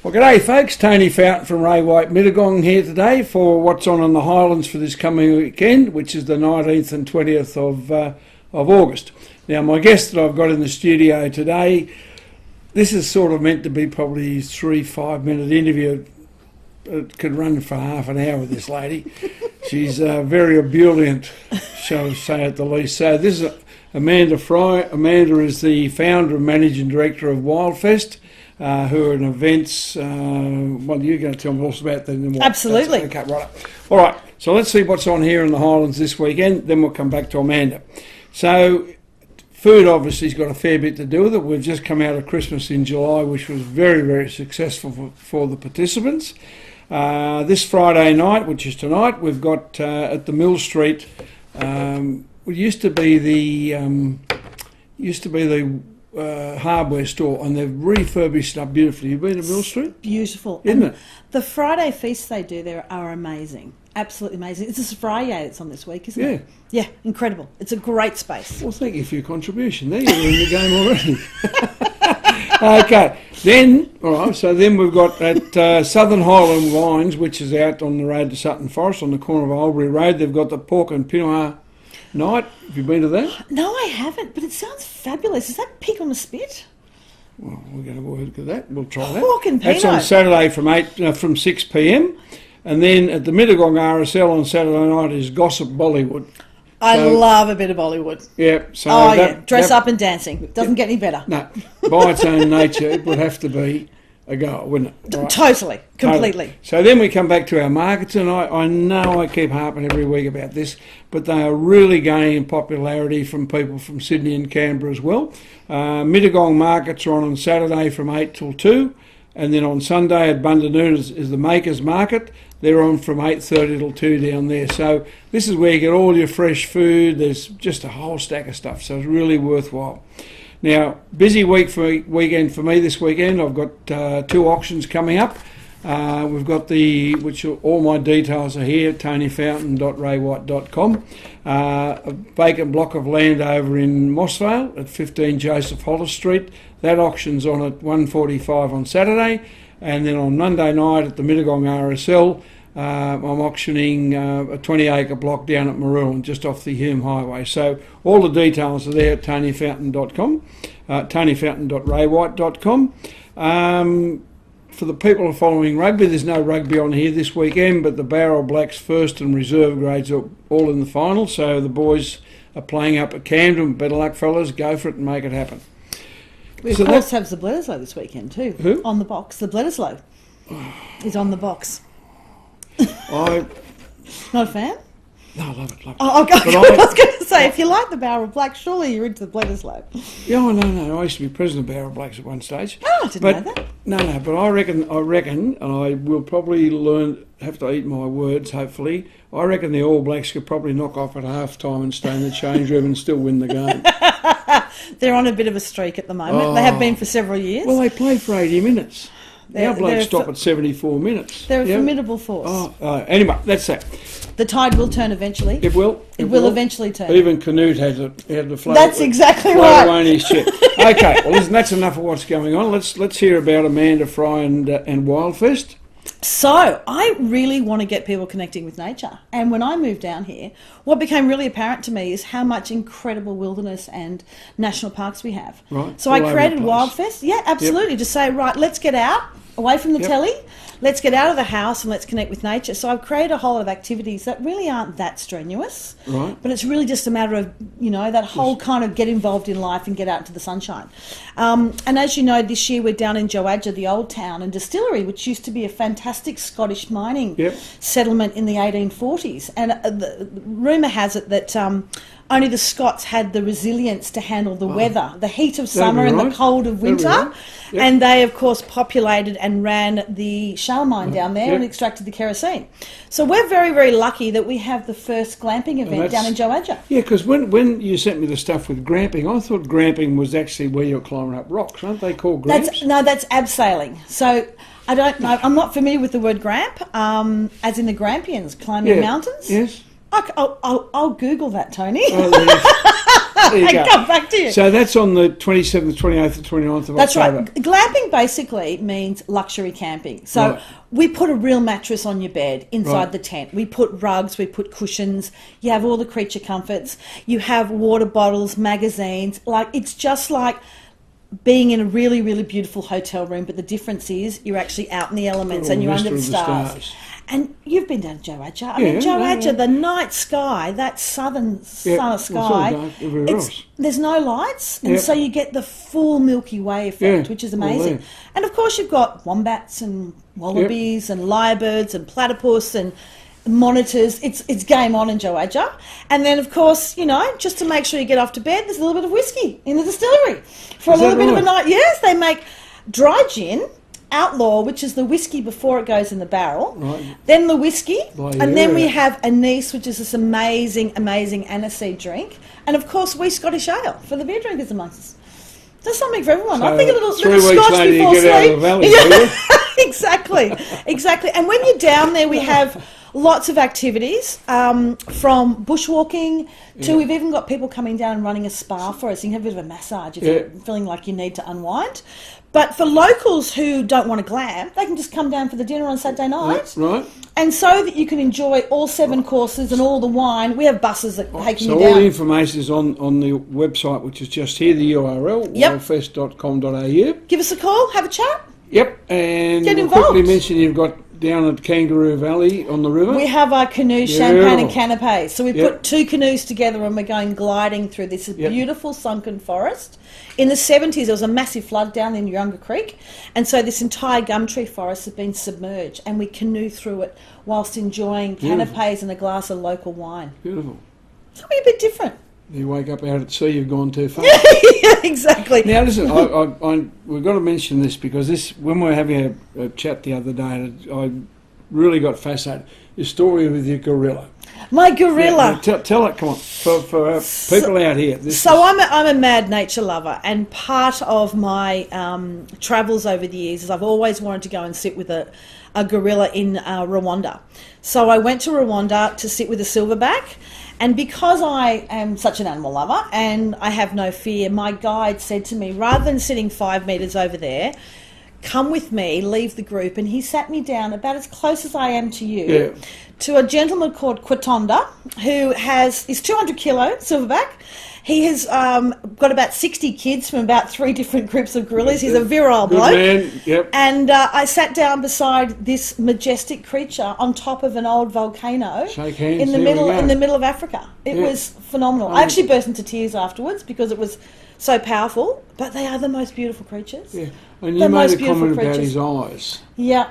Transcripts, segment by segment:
Well, g'day folks, Tony Fountain from Ray White Mittagong here today for what's on the Highlands for this coming weekend, which is the 19th and 20th of August. Now, my guest that I've got in the studio today, this is sort of meant to be probably 3-5 minute interview. It could run for half an hour with this lady. She's very ebullient, shall we say at the least. So this is Amanda Fry. Amanda is the founder and managing director of WILDfest, who are an events, well, you're going to tell me all about them. Absolutely. Okay, right. All right, so let's see what's on here in the Highlands this weekend, then we'll come back to Amanda. So, food obviously has got a fair bit to do with it. We've just come out of Christmas in July, which was very, very successful for the participants. This Friday night, which is tonight, we've got at the Mill Street, it used to be the hardware store, and they've refurbished it up beautifully. You've been to Mill Street? Beautiful. Isn't it? The Friday feasts they do there are amazing. Absolutely amazing. It's a Friday that's on this week, isn't it? Yeah, incredible. It's a great space. Well, thank you for your contribution there. You're in the game already. Okay, then, all right, so then we've got at Southern Highlands Wines, which is out on the road to Sutton Forest on the corner of Albury Road. They've got the pork and pinoir night. Have you been to that? No, I haven't, but it sounds fabulous. Is that pig on the spit? Well, we're going to work at that. We'll try that. Pork and That's Pinot. on Saturday from 6 p.m. And then at the Mittagong RSL on Saturday night is Gossip Bollywood. I love a bit of Bollywood. Yeah. So dress up and dancing. Doesn't get any better. No, by its own nature, it would have to be a goal, wouldn't it? Right. Totally. Completely. So then we come back to our markets, and I know I keep harping every week about this, but they are really gaining popularity from people from Sydney and Canberra as well. Mittagong markets are on Saturday from 8 till 2, and then on Sunday at Bundanoon is the Makers Market. They're on from 8:30 till 2 down there. So this is where you get all your fresh food. There's just a whole stack of stuff, so it's really worthwhile. Now, busy weekend for me this weekend. I've got 2 auctions coming up. We've got all my details are here, tonyfountain.raywhite.com. A vacant block of land over in Mossvale at 15 Joseph Hollis Street. That auction's on at 1:45 on Saturday. And then on Monday night at the Mittagong RSL, I'm auctioning a 20-acre block down at Maroon, just off the Hume Highway. So all the details are there at tonyfountain.com, tonyfountain.raywhite.com. For the people who are following rugby, there's no rugby on here this weekend, but the Barrel Blacks first and reserve grades are all in the final. So the boys are playing up at Camden. Better luck, fellas. Go for it and make it happen. We of course have the Bledisloe this weekend too. Who? On the box. The Bledisloe is on the box. Not a fan? No, I love it. Oh, okay. I was going to say, if you like the Barrel Black, surely you're into the Bledisloe. Yeah, no. I used to be president of Barrel Blacks at one stage. Oh, I didn't know that. No, but I reckon, and I will probably have to eat my words, hopefully. I reckon the All Blacks could probably knock off at half time and stay in the change room and still win the game. They're on a bit of a streak at the moment. They have been for several years. Well, they play for 80 minutes. Our Blacks stop at 74 minutes. They're a formidable force. Anyway, that's that. The tide will turn eventually. It will. It will eventually turn. Even Canute had to float. That's exactly right. Away in his ship. Okay, well, listen, that's enough of what's going on. Let's hear about Amanda Fry and WILDfest. So, I really want to get people connecting with nature. And when I moved down here, what became really apparent to me is how much incredible wilderness and national parks we have. Right. So I created WILDfest. Yeah, absolutely. Yep. Just say, right, let's get out, away from the telly. Let's get out of the house and let's connect with nature. So I've created a whole lot of activities that really aren't that strenuous. Right. But it's really just a matter of, that whole kind of get involved in life and get out into the sunshine. And as you know, this year we're down in Joadja, the old town and distillery, which used to be a fantastic Scottish mining settlement in the 1840s. And the rumour has it that only the Scots had the resilience to handle the weather, the heat of summer and the cold of winter. Yep. And they, of course, populated and ran the shale mine down there and extracted the kerosene. So we're very, very lucky that we have the first glamping event down in Joadja. Yeah, because when you sent me the stuff with gramping, I thought gramping was actually where you're climbing up rocks. Aren't they called gramps? That's abseiling. So I don't know. I'm not familiar with the word gramp, as in the Grampians climbing mountains. Yes. I'll Google that, Tony. There you go. Come back to you. So that's on the 27th, 28th, and 29th of That's October. right. Glamping basically means luxury camping. So Right. we put a real mattress on your bed inside Right. the tent. We put rugs, we put cushions. You have all the creature comforts. You have water bottles, magazines. Like, it's just like being in a really, really beautiful hotel room, but the difference is you're actually out in the elements and you're under the stars. And you've been down to Joadja. I mean, Joadja, the night sky, that southern sky, there's no lights, and so you get the full Milky Way effect, which is amazing. And of course, you've got wombats and wallabies and lyrebirds and platypus and monitors. It's game on in Joadja. And then, of course, you know, just to make sure you get off to bed, there's a little bit of whiskey in the distillery for a little bit of a night. Yes, they make dry gin. Outlaw, which is the whiskey before it goes in the barrel, then the whiskey, and then we have anise, which is this amazing aniseed drink, and of course we Scottish ale for the beer drinkers amongst us. There's something for everyone. So I think a little 3 weeks scotch later before you get out of the valley, exactly. And when you're down there, we have lots of activities, from bushwalking to we've even got people coming down and running a spa for us. You can have a bit of a massage if you're feeling like you need to unwind. But for locals who don't want to glam, they can just come down for the dinner on Saturday night. Right. And so that you can enjoy all 7 courses and all the wine, we have buses that take you down. So all the information is on the website, which is just here, the URL, wildfest.com.au. Give us a call, have a chat. Yep, and Get we'll involved. quickly mention you've got down at Kangaroo Valley on the river. We have our canoe, champagne and canapé. So we put 2 canoes together and we're going gliding through this beautiful sunken forest. In the 70s, there was a massive flood down in Urunga Creek, and so this entire gum tree forest has been submerged, and we canoe through it whilst enjoying canapés and a glass of local wine. Beautiful. Something a bit different. You wake up out at sea, you've gone too far. Yeah, exactly. Now, listen, we've got to mention this because when we were having a chat the other day, I really got fascinated. Your story with your gorilla. My gorilla. Yeah, tell it, come on, for our people out here. I'm a mad nature lover, and part of my travels over the years is I've always wanted to go and sit with a gorilla in Rwanda. So I went to Rwanda to sit with a silverback. And because I am such an animal lover and I have no fear, my guide said to me, rather than sitting 5 metres over there, come with me, leave the group. And he sat me down about as close as I am to you, to a gentleman called Kwatonda, who is 200 kilo, silverback. He has got about 60 kids from about 3 different groups of gorillas. He's a virile bloke. Man. Yep. And I sat down beside this majestic creature on top of an old volcano. Shake hands, in the middle of Africa. It was phenomenal. I actually burst into tears afterwards because it was so powerful. But they are the most beautiful creatures. Yeah. And you made a comment about his eyes. Yeah.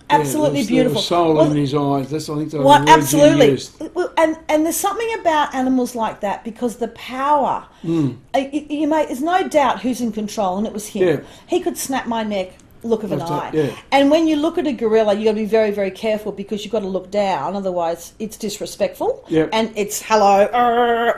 Absolutely beautiful. The soul in his eyes. That's, I think, the well, word absolutely. you used. And there's something about animals like that because the power. There's no doubt who's in control, and it was him. Yeah. He could snap my neck. Look of an eye. Yeah. And when you look at a gorilla, you've got to be very, very careful because you've got to look down, otherwise it's disrespectful. Yep. And it's hello,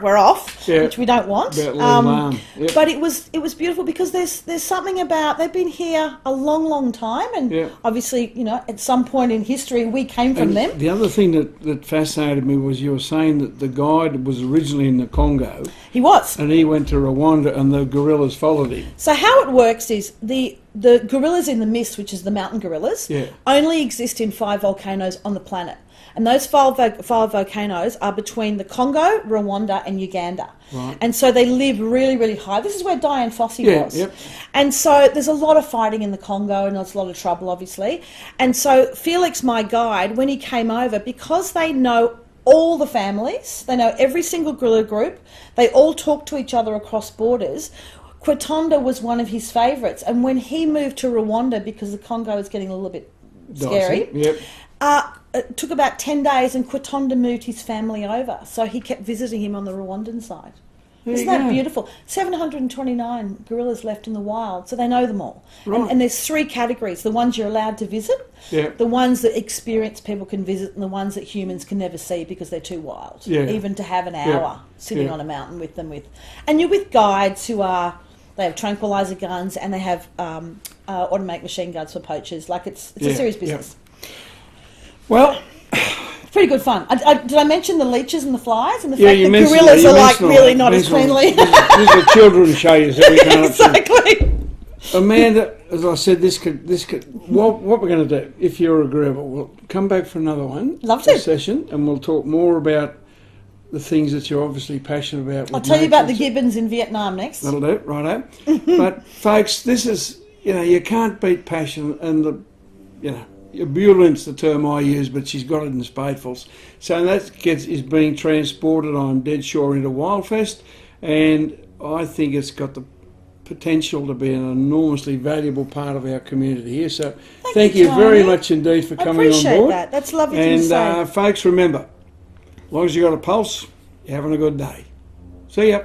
we're off, which we don't want. But it was beautiful because there's something about they've been here a long, long time, and obviously, you know, at some point in history we came from them. The other thing that fascinated me was you were saying that the guide was originally in the Congo. He was. And he went to Rwanda and the gorillas followed him. So how it works is the gorillas in the mist, which is the mountain gorillas, only exist in 5 volcanoes on the planet. And those 5 volcanoes are between the Congo, Rwanda and Uganda. Right. And so they live really, really high. This is where Diane Fossey was. Yep. And so there's a lot of fighting in the Congo and there's a lot of trouble, obviously. And so Felix, my guide, when he came over, because they know all the families, they know every single gorilla group, they all talk to each other across borders. Kwatonda was one of his favourites, and when he moved to Rwanda, because the Congo was getting a little bit scary, it took about 10 days and Kwatonda moved his family over, so he kept visiting him on the Rwandan side. Isn't that beautiful? 729 gorillas left in the wild, so they know them all. Right. And there's 3 categories: the ones you're allowed to visit, the ones that experienced people can visit, and the ones that humans can never see because they're too wild, even to have an hour sitting on a mountain with them. And you're with guides who are... They have tranquilizer guns and they have automatic machine guns for poachers. Like it's a serious business. Well, pretty pretty good fun. Did I mention the leeches and the flies and the Yeah, fact you that mentioned gorillas that, are you like mentioned really that, not as friendly? This is a children's show, you see. We can't Exactly. Amanda, as I said, this could. What we're going to do, if you're agreeable, we'll come back for another one. Lovely. Session, and we'll talk more about the things that you're obviously passionate about. I'll tell you about the gibbons in Vietnam next. That'll do it, righto. But folks, this is, you can't beat passion, and ebullient's the term I use, but she's got it in spadefuls. So that is being transported, I'm dead sure, into WILDfest, and I think it's got the potential to be an enormously valuable part of our community here. So thank you very much indeed for coming on board. I appreciate that. That's lovely to say. And folks, remember, as long as you've got a pulse, you're having a good day. See ya.